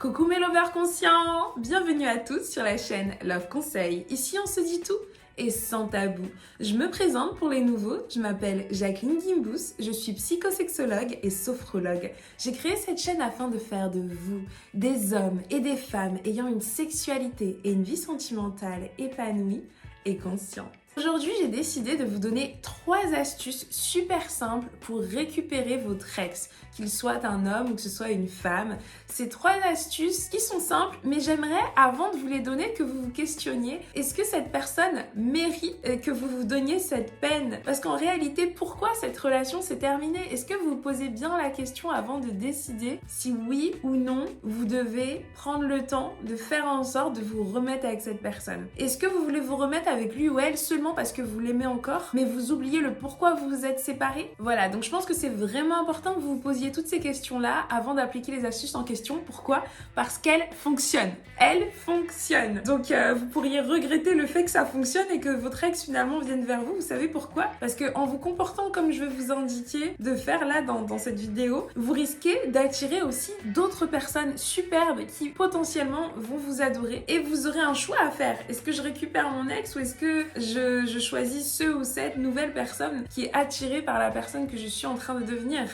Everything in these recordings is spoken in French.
Coucou mes lovers conscients! Bienvenue à tous sur la chaîne Love Conseil. Ici on se dit tout et sans tabou. Je me présente pour les nouveaux, je m'appelle Jacqueline Gimbous, je suis psychosexologue et sophrologue. J'ai créé cette chaîne afin de faire de vous des hommes et des femmes ayant une sexualité et une vie sentimentale épanouie et consciente. Aujourd'hui, j'ai décidé de vous donner 3 astuces super simples pour récupérer votre ex, qu'il soit un homme ou que ce soit une femme. Ces 3 astuces qui sont simples, mais j'aimerais, avant de vous les donner, que vous vous questionniez. Est-ce que cette personne mérite que vous vous donniez cette peine? Parce qu'en réalité, pourquoi cette relation s'est terminée? Est-ce que vous vous posez bien la question avant de décider si oui ou non vous devez prendre le temps de faire en sorte de vous remettre avec cette personne? Est-ce que vous voulez vous remettre avec lui ou elle seulement parce que vous l'aimez encore, mais vous oubliez le pourquoi vous vous êtes séparés? Voilà, donc je pense que c'est vraiment important que vous vous posiez toutes ces questions-là avant d'appliquer les astuces en question. Pourquoi? Parce qu'elles fonctionnent. Elles fonctionnent. Donc vous pourriez regretter le fait que ça fonctionne et que votre ex finalement vienne vers vous. Vous savez pourquoi? Parce que en vous comportant comme je vais vous indiquer de faire là dans cette vidéo, vous risquez d'attirer aussi d'autres personnes superbes qui potentiellement vont vous adorer et vous aurez un choix à faire. Est-ce que je récupère mon ex ou est-ce que je choisis ce ou cette nouvelle personne qui est attirée par la personne que je suis en train de devenir?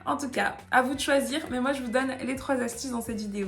En tout cas, à vous de choisir, mais moi je vous donne les 3 astuces dans cette vidéo.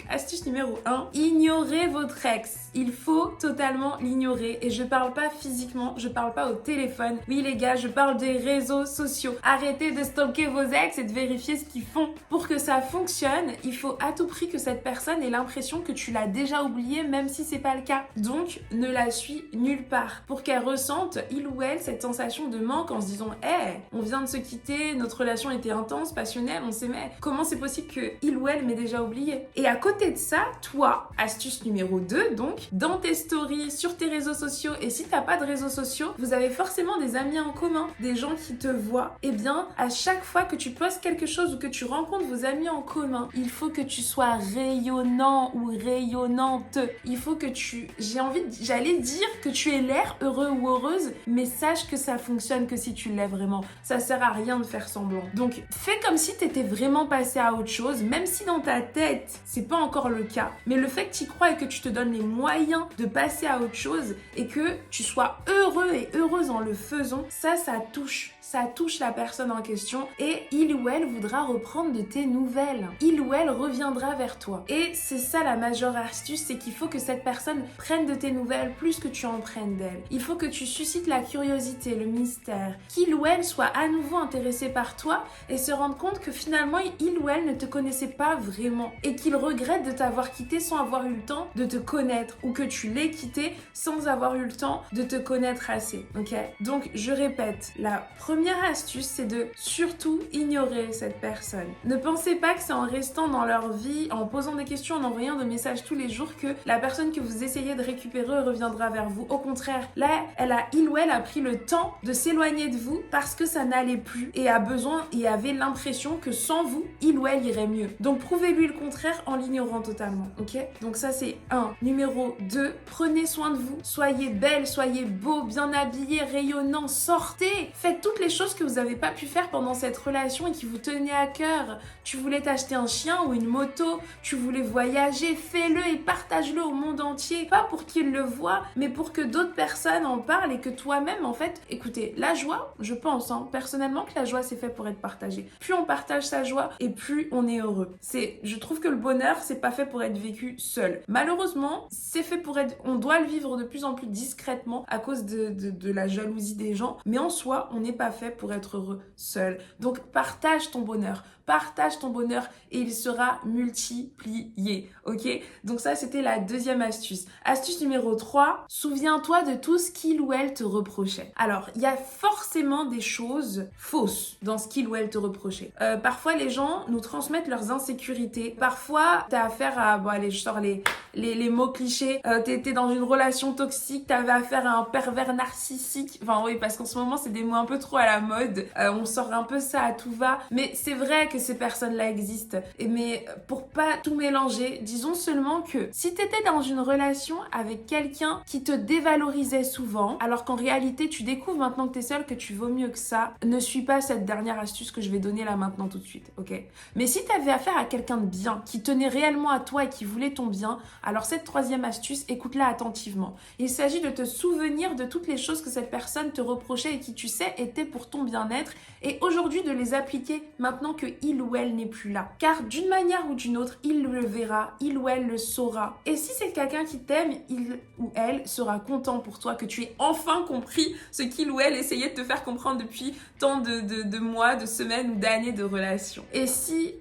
Astuce numéro 1, ignorez votre ex. Il faut totalement l'ignorer et je parle pas physiquement, je parle pas au téléphone. Oui les gars, je parle des réseaux sociaux. Arrêtez de stalker vos ex et de vérifier ce qu'ils font. Pour que ça fonctionne, il faut à tout prix que cette personne ait l'impression que tu l'as déjà oubliée même si c'est pas le cas. Donc ne la suis nulle part. Pour qu'elle ressente, il ou elle, cette sensation de manque en se disant hey, on vient de se quitter, notre relation était intense, passionnelle, on s'aimait. Comment c'est possible que il ou elle m'ait déjà oublié? Et à côté de ça, toi, astuce numéro 2, donc, dans tes stories, sur tes réseaux sociaux, et si t'as pas de réseaux sociaux, vous avez forcément des amis en commun, des gens qui te voient. Eh bien, à chaque fois que tu postes quelque chose ou que tu rencontres vos amis en commun, il faut que tu sois rayonnant ou rayonnante. Il faut que j'allais dire que tu aies l'air heureux ou heureuse, mais sache que ça fonctionne que si tu l'es vraiment. Ça sert à rien de faire semblant. Donc, fais comme si t'étais vraiment passé à autre chose, même si dans ta tête, c'est pas encore le cas. Mais le fait que tu y crois et que tu te donnes les moyens de passer à autre chose et que tu sois heureux et heureuse en le faisant, ça touche la personne en question et il ou elle voudra reprendre de tes nouvelles. Il ou elle reviendra vers toi. Et c'est ça la majeure astuce, c'est qu'il faut que cette personne prenne de tes nouvelles plus que tu en prennes d'elle. Il faut que tu suscites la curiosité, le mystère, qu'il ou elle soit à nouveau intéressé par toi et se rende compte que finalement il ou elle ne te connaissait pas vraiment et qu'il regrette de t'avoir quitté sans avoir eu le temps de te connaître ou que tu l'aies quitté sans avoir eu le temps de te connaître assez. Ok? Donc je répète, la première astuce, c'est de surtout ignorer cette personne. Ne pensez pas que c'est en restant dans leur vie, en posant des questions, en envoyant des messages tous les jours que la personne que vous essayez de récupérer reviendra vers vous. Au contraire, là, il ou elle a pris le temps de s'éloigner de vous parce que ça n'allait plus et a besoin et avait l'impression que sans vous, il ou elle irait mieux. Donc prouvez-lui le contraire en l'ignorant totalement. Ok? Donc ça c'est 1. Numéro 2, prenez soin de vous. Soyez belle, soyez beau, bien habillé, rayonnant, sortez. Faites toutes les choses que vous n'avez pas pu faire pendant cette relation et qui vous tenaient à cœur. Tu voulais t'acheter un chien ou une moto, tu voulais voyager, fais-le et partage-le au monde entier. Pas pour qu'il le voie, mais pour que d'autres personnes en parlent et que toi-même, en fait, écoutez, la joie, je pense, personnellement, que la joie c'est fait pour être partagée. Plus on partage sa joie et plus on est heureux. Je trouve que le bonheur, c'est pas fait pour être vécu seul. Malheureusement, c'est fait pour être, on doit le vivre de plus en plus discrètement à cause de la jalousie des gens, mais en soi, on n'est pas fait pour être heureux seul. Donc partage ton bonheur et il sera multiplié, ok? Donc ça, c'était la deuxième astuce. Astuce numéro 3, souviens-toi de tout ce qu'il ou elle te reprochait. Alors, il y a forcément des choses fausses dans ce qu'il ou elle te reprochait. Parfois, les gens nous transmettent leurs insécurités. Parfois, t'as affaire à, bon allez, je sors les mots clichés, t'étais dans une relation toxique, t'avais affaire à un pervers narcissique, enfin oui, parce qu'en ce moment, c'est des mots un peu trop à la mode, on sort un peu ça à tout va, mais c'est vrai que que ces personnes-là existent. Mais pour pas tout mélanger, disons seulement que si t'étais dans une relation avec quelqu'un qui te dévalorisait souvent, alors qu'en réalité tu découvres maintenant que t'es seule que tu vaux mieux que ça, ne suis pas cette dernière astuce que je vais donner là maintenant tout de suite, ok? Mais si t'avais affaire à quelqu'un de bien, qui tenait réellement à toi et qui voulait ton bien, alors cette troisième astuce, écoute-la attentivement. Il s'agit de te souvenir de toutes les choses que cette personne te reprochait et qui, tu sais, étaient pour ton bien-être, et aujourd'hui de les appliquer maintenant que il ou elle n'est plus là. Car d'une manière ou d'une autre, il le verra, il ou elle le saura. Et si c'est quelqu'un qui t'aime, il ou elle sera content pour toi que tu aies enfin compris ce qu'il ou elle essayait de te faire comprendre depuis tant de mois, de semaines ou d'années de relation. Et si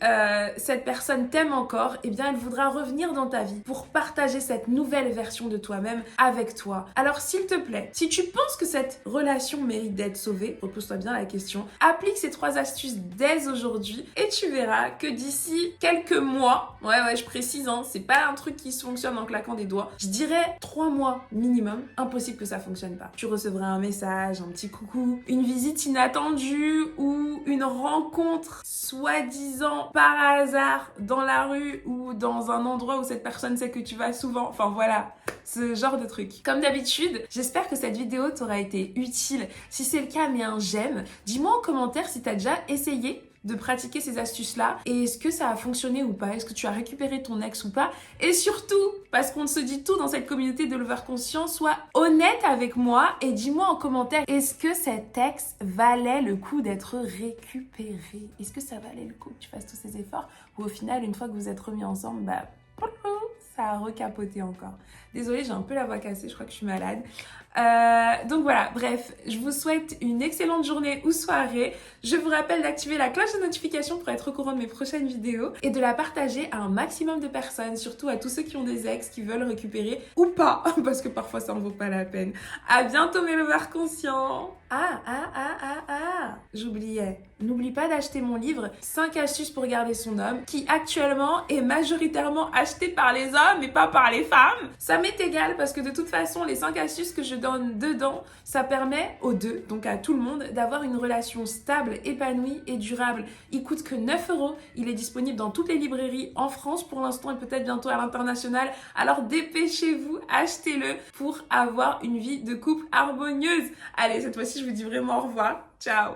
cette personne t'aime encore, eh bien elle voudra revenir dans ta vie pour partager cette nouvelle version de toi-même avec toi. Alors s'il te plaît, si tu penses que cette relation mérite d'être sauvée, repose-toi bien la question, applique ces 3 astuces dès aujourd'hui et tu verras que d'ici quelques mois, ouais je précise, hein, c'est pas un truc qui se fonctionne en claquant des doigts, je dirais 3 mois minimum, impossible que ça fonctionne pas. Tu recevras un message, un petit coucou, une visite inattendue ou une rencontre soi-disant par hasard dans la rue ou dans un endroit où cette personne sait que tu vas souvent, enfin voilà, ce genre de truc. Comme d'habitude, j'espère que cette vidéo t'aura été utile. Si c'est le cas, mets un j'aime. Dis-moi en commentaire si t'as déjà essayé de pratiquer ces astuces-là et est-ce que ça a fonctionné ou pas, est-ce que tu as récupéré ton ex ou pas, et surtout, parce qu'on se dit tout dans cette communauté de lovers conscients, sois honnête avec moi et dis-moi en commentaire, est-ce que cet ex valait le coup d'être récupéré, est-ce que ça valait le coup que tu fasses tous ces efforts, ou au final, une fois que vous êtes remis ensemble, bah ça a recapoté encore. Désolée, j'ai un peu la voix cassée, je crois que je suis malade. Donc voilà, bref, je vous souhaite une excellente journée ou soirée. Je vous rappelle d'activer la cloche de notification pour être au courant de mes prochaines vidéos et de la partager à un maximum de personnes, surtout à tous ceux qui ont des ex, qui veulent récupérer ou pas, parce que parfois ça en vaut pas la peine. À bientôt mes lovers conscients. J'oubliais. N'oublie pas d'acheter mon livre 5 astuces pour garder son homme, qui actuellement est majoritairement acheté par les hommes et pas par les femmes. Ça m'est égal parce que de toute façon, les 5 astuces que je donne dedans, ça permet aux deux, donc à tout le monde, d'avoir une relation stable, épanouie et durable. Il coûte que 9 €. Il est disponible dans toutes les librairies en France pour l'instant et peut-être bientôt à l'international. Alors dépêchez-vous, achetez-le pour avoir une vie de couple harmonieuse. Allez, cette fois-ci, je vous dis vraiment au revoir. Ciao!